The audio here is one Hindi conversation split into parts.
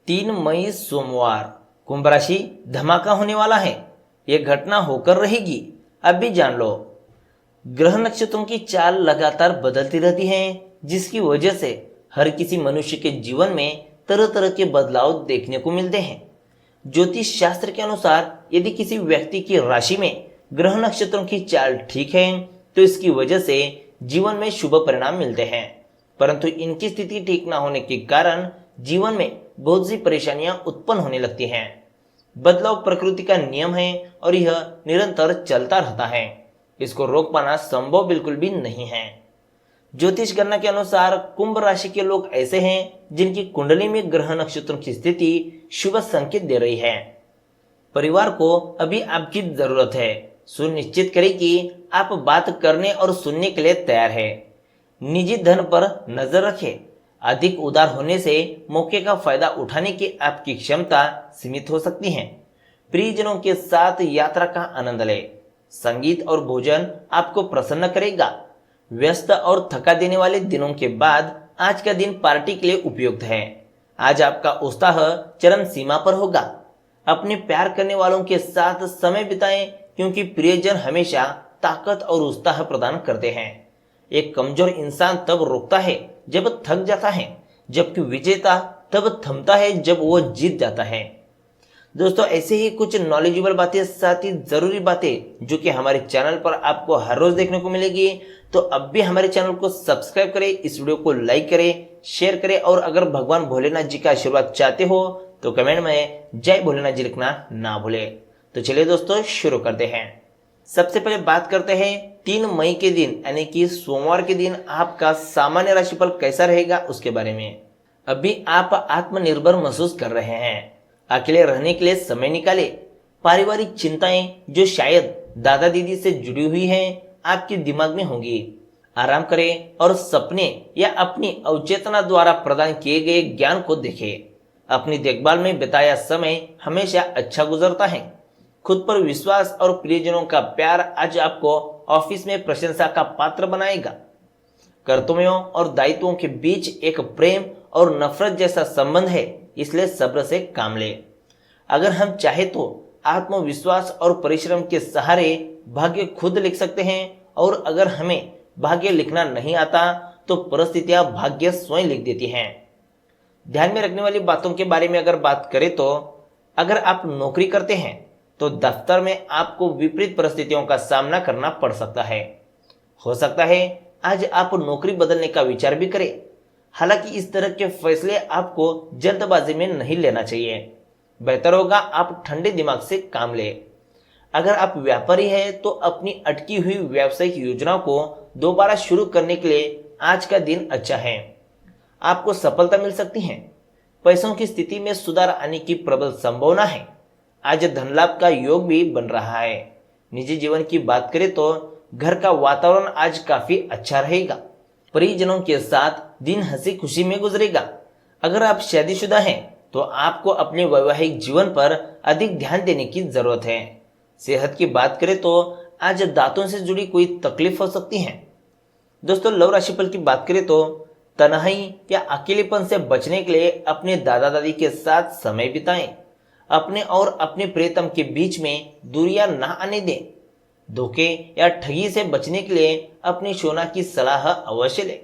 3 मई सोमवार कुंभ राशि धमाका होने वाला है। यह घटना होकर रहेगी। अब भी जान लो। ग्रह नक्षत्रों की चाल लगातार बदलती रहती है, जिसकी वजह से हर किसी मनुष्य के जीवन में तरह तरह के बदलाव देखने को मिलते हैं। ज्योतिष शास्त्र के अनुसार यदि किसी व्यक्ति की राशि में ग्रह नक्षत्रों की चाल ठीक है तो इसकी वजह से जीवन में शुभ परिणाम मिलते हैं, परंतु इनकी स्थिति ठीक ना होने के कारण जीवन में बहुत सी परेशानियां उत्पन्न होने लगती हैं। बदलाव प्रकृति का नियम है और यह निरंतर चलता रहता है। इसको रोक पाना संभव बिल्कुल भी नहीं है। ज्योतिष गणना के अनुसार कुंभ राशि के लोग ऐसे हैं जिनकी कुंडली में ग्रह नक्षत्रों की स्थिति शुभ संकेत दे रही है। परिवार को अभी आपकी जरूरत है। सुनिश्चित करें कि आप बात करने और सुनने के लिए तैयार है। निजी धन पर नजर रखें। अधिक उदार होने से मौके का फायदा उठाने की आपकी क्षमता सीमित हो सकती है। प्रियजनों के साथ यात्रा का आनंद लें। संगीत और भोजन आपको प्रसन्न करेगा। व्यस्त और थका देने वाले दिनों के बाद आज का दिन पार्टी के लिए उपयुक्त है। आज आपका उत्साह चरम सीमा पर होगा। अपने प्यार करने वालों के साथ समय बिताएं, क्योंकि प्रियजन हमेशा ताकत और उत्साह प्रदान करते हैं। एक कमजोर इंसान तब रुकता है जब थक जाता है, जबकि विजेता तब थमता है जब वो जीत जाता है। दोस्तों, ऐसे ही कुछ नॉलेजेबल बातें, साथ ही जरूरी बातें जो कि हमारे चैनल पर आपको हर रोज देखने को मिलेगी, तो अब भी हमारे चैनल को सब्सक्राइब करें, इस वीडियो को लाइक करें, शेयर करें और अगर भगवान भोलेनाथ जी का आशीर्वाद चाहते हो तो कमेंट में जय भोलेनाथ जी लिखना ना भूले। तो चलिए दोस्तों, शुरू करते हैं। सबसे पहले बात करते हैं 3 मई के दिन यानी कि सोमवार के दिन आपका सामान्य राशिफल कैसा रहेगा उसके बारे में। अभी आप आत्मनिर्भर महसूस कर रहे हैं। अकेले रहने के लिए समय निकाले। पारिवारिक चिंताएं जो शायद दादा दीदी से जुड़ी हुई हैं आपके दिमाग में होंगी। आराम करें और सपने या अपनी अवचेतना द्वारा प्रदान किए गए ज्ञान को देखें। अपनी देखभाल में बिताया समय हमेशा अच्छा गुजरता है। खुद पर विश्वास और प्रियजनों का प्यार आज आपको ऑफिस में प्रशंसा का पात्र बनाएगा। कर्तव्यों और दायित्वों के बीच एक प्रेम और नफरत जैसा संबंध है, इसलिए सब्र से काम ले। अगर हम चाहे तो आत्मविश्वास और परिश्रम के सहारे भाग्य खुद लिख सकते हैं, और अगर हमें भाग्य लिखना नहीं आता तो परिस्थितियां भाग्य स्वयं लिख देती हैं। ध्यान में रखने वाली बातों के बारे में अगर बात करें तो अगर आप नौकरी करते हैं तो दफ्तर में आपको विपरीत परिस्थितियों का सामना करना पड़ सकता है। हो सकता है आज आप नौकरी बदलने का विचार भी करें। हालांकि इस तरह के फैसले आपको जल्दबाजी में नहीं लेना चाहिए। बेहतर होगा आप ठंडे दिमाग से काम लें। अगर आप व्यापारी हैं तो अपनी अटकी हुई व्यावसायिक योजना को दोबारा शुरू करने के लिए आज का दिन अच्छा है। आपको सफलता मिल सकती है। पैसों की स्थिति में सुधार आने की प्रबल संभावना है। आज धन लाभ का योग भी बन रहा है। निजी जीवन की बात करें तो घर का वातावरण आज काफी अच्छा रहेगा। परिजनों के साथ दिन हंसी खुशी में गुजरेगा। अगर आप शादीशुदा हैं तो आपको अपने वैवाहिक जीवन पर अधिक ध्यान देने की जरूरत है। सेहत की बात करें तो आज दांतों से जुड़ी कोई तकलीफ हो सकती है। दोस्तों, लव राशिफल की बात करें तो तन्हाई या अकेलेपन से बचने के लिए अपने दादा दादी के साथ समय बिताएं। अपने और अपने प्रियतम के बीच में दूरियां ना आने दें। धोखे या ठगी से बचने के लिए अपनी शोना की सलाह अवश्य लें।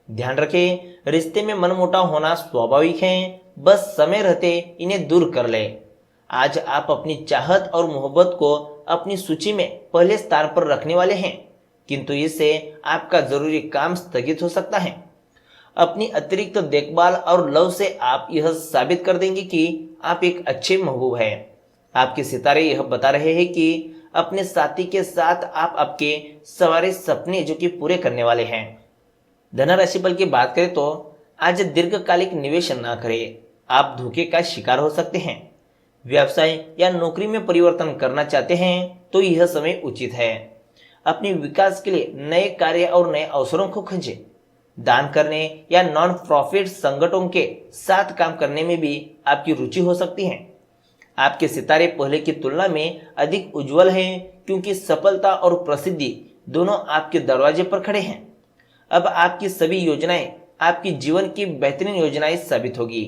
ध्यान रखें, रिश्ते में मनमुटाव होना स्वाभाविक है, बस समय रहते इन्हें दूर कर ले। आज आप अपनी चाहत और मोहब्बत को अपनी सूची में पहले स्थान पर रखने वाले हैं, किंतु इससे आपका जरूरी काम स्थगित हो सकता है। अपनी अतिरिक्त देखभाल और लव से आप यह साबित कर देंगे कि आप एक अच्छे महबूब हैं। आपके सितारे यह बता रहे हैं कि अपने साथी के साथ आप आपके सारे सपने जो कि पूरे करने वाले हैं। धन राशिफल की बात करें तो आज दीर्घकालिक निवेश ना करें। आप धोखे का शिकार हो सकते हैं। व्यवसाय या नौकरी में परिवर्तन करना चाहते हैं तो यह समय उचित है। अपने विकास के लिए नए कार्य और नए अवसरों को खोजें। दान करने या नॉन प्रॉफिट संगठनों के साथ काम करने में भी आपकी रुचि हो सकती है। आपके सितारे पहले की तुलना में अधिक उज्जवल हैं, क्योंकि सफलता और प्रसिद्धि दोनों आपके दरवाजे पर खड़े हैं। अब आपकी सभी योजनाएं आपकी जीवन की बेहतरीन योजनाएं साबित होगी।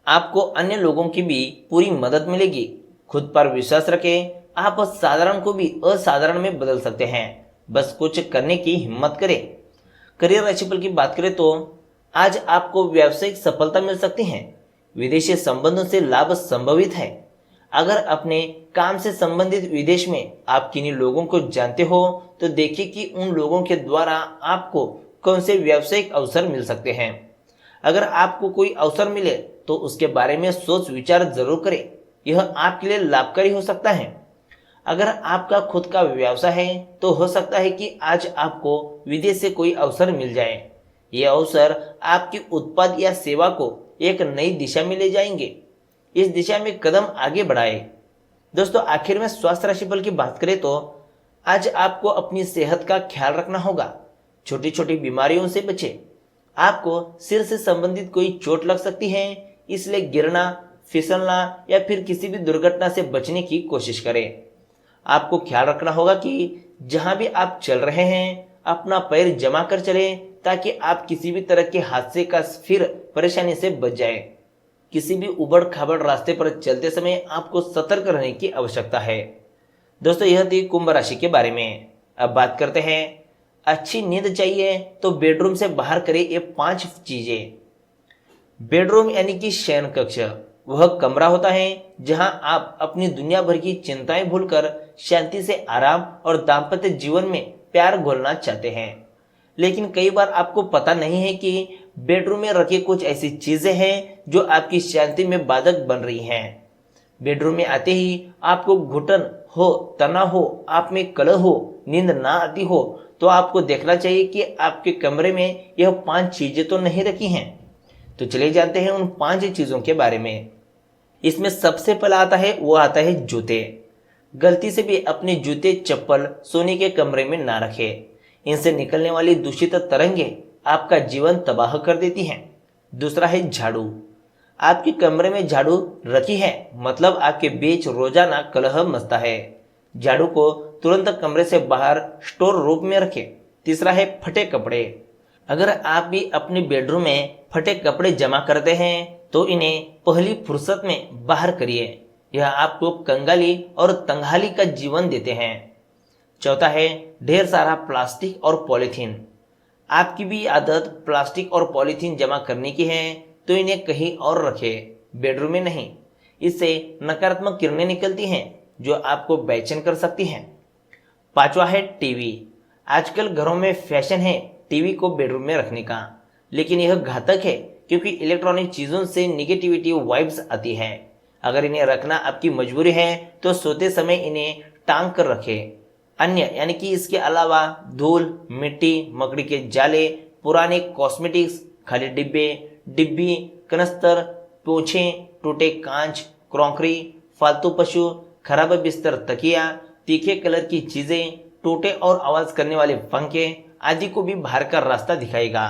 आपको अन्य लोगों की भी पूरी मदद मिलेगी। खुद पर विश्वास रखें, आप साधारण को भी असाधारण में बदल सकते हैं, बस कुछ करने की हिम्मत करें। करियर राशिफल की बात करें तो आज आपको व्यावसायिक सफलता मिल सकती है। विदेशी संबंधों से लाभ संभवित है। अगर अपने काम से संबंधित विदेश में आप किन्हीं लोगों को जानते हो तो देखिए कि उन लोगों के द्वारा आपको कौन से व्यावसायिक अवसर मिल सकते हैं। अगर आपको कोई अवसर मिले तो उसके बारे में सोच विचार जरूर करें, यह आपके लिए लाभकारी हो सकता है। अगर आपका खुद का व्यवसाय है तो हो सकता है कि आज आपको विदेश से कोई अवसर मिल जाए। ये अवसर आपके उत्पाद या सेवा को एक नई दिशा में ले जाएंगे। इस दिशा में कदम आगे बढ़ाए। दोस्तों, आखिर में स्वास्थ्य राशिफल की बात करें तो आज आपको अपनी सेहत का ख्याल रखना होगा। छोटी छोटी बीमारियों से बचें। आपको सिर से संबंधित कोई चोट लग सकती है, इसलिए गिरना, फिसलना या फिर किसी भी दुर्घटना से बचने की कोशिश करें। आपको ख्याल रखना होगा कि जहां भी आप चल रहे हैं अपना पैर जमा कर चलें, ताकि आप किसी भी तरह के हादसे का फिर परेशानी से बच जाए। किसी भी उबड़ खाबड़ रास्ते पर चलते समय आपको सतर्क रहने की आवश्यकता है। दोस्तों, यह थी कुंभ राशि के बारे में। अब बात करते हैं, अच्छी नींद चाहिए तो बेडरूम से बाहर करें ये 5 चीजें। बेडरूम यानी कि शयन कक्ष वह कमरा होता है जहां आप अपनी दुनिया भर की चिंताएं भूलकर शांति से आराम और दाम्पत्य जीवन में प्यार घोलना चाहते हैं। लेकिन कई बार आपको पता नहीं है कि बेडरूम में रखी कुछ ऐसी चीजें हैं जो आपकी शांति में बाधक बन रही हैं। बेडरूम में आते ही आपको घुटन हो, तनाव हो, आप में कलह हो, नींद ना आती हो तो आपको देखना चाहिए कि आपके कमरे में यह 5 चीजें तो नहीं रखी हैं। तो चलिए जानते हैं उन 5 चीजों के बारे में। इसमें सबसे पहला आता है जूते। गलती से भी अपने जूते चप्पल सोने के कमरे में ना रखें। इनसे निकलने वाली दूषित तरंगें आपका जीवन तबाह कर देती हैं। दूसरा है झाड़ू। आपके कमरे में झाड़ू रखी है मतलब आपके बीच रोजाना कलह मचता है। झाड़ू को तुरंत कमरे से बाहर स्टोर रूम में रखें। तीसरा है फटे कपड़े। अगर आप भी अपने बेडरूम में फटे कपड़े जमा करते हैं तो इन्हें पहली फुर्सत में बाहर करिए। यह आपको कंगाली और तंगहाली का जीवन देते हैं। चौथा है ढेर सारा प्लास्टिक और पॉलीथीन। आपकी भी आदत प्लास्टिक और पॉलीथीन जमा करने की है तो इन्हें कहीं और रखें, बेडरूम में नहीं। इससे नकारात्मक किरणें निकलती हैं जो आपको बेचैन कर सकती हैं। पांचवा है टीवी। आजकल घरों में फैशन है टीवी को बेडरूम में रखने का, लेकिन यह घातक है क्योंकि इलेक्ट्रॉनिक चीजों से निगेटिविटी वाइब्स आती है। अगर इन्हें रखना आपकी मजबूरी है तो सोते समय इन्हें टांग कर रखें। अन्य यानी कि इसके अलावा धूल, मिट्टी, मकड़ी के जाले, पुराने कॉस्मेटिक्स, खाली डिब्बी, कनस्तर, पोछे, टूटे कांच, क्रॉकरी, फालतू पशु, खराब बिस्तर तकिया, तीखे कलर की चीजें, टूटे और आवाज करने वाले पंखे आदि को भी बाहर का रास्ता दिखाएगा,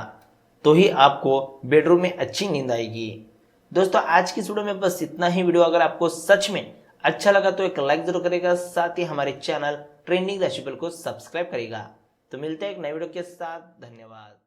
तो ही आपको बेडरूम में अच्छी नींद आएगी। दोस्तों, आज की इस वीडियो में बस इतना ही। वीडियो अगर आपको सच में अच्छा लगा तो एक लाइक जरूर करेगा, साथ ही हमारे चैनल ट्रेंडिंग राशिफल को सब्सक्राइब करेगा। तो मिलते हैं एक नए वीडियो के साथ। धन्यवाद।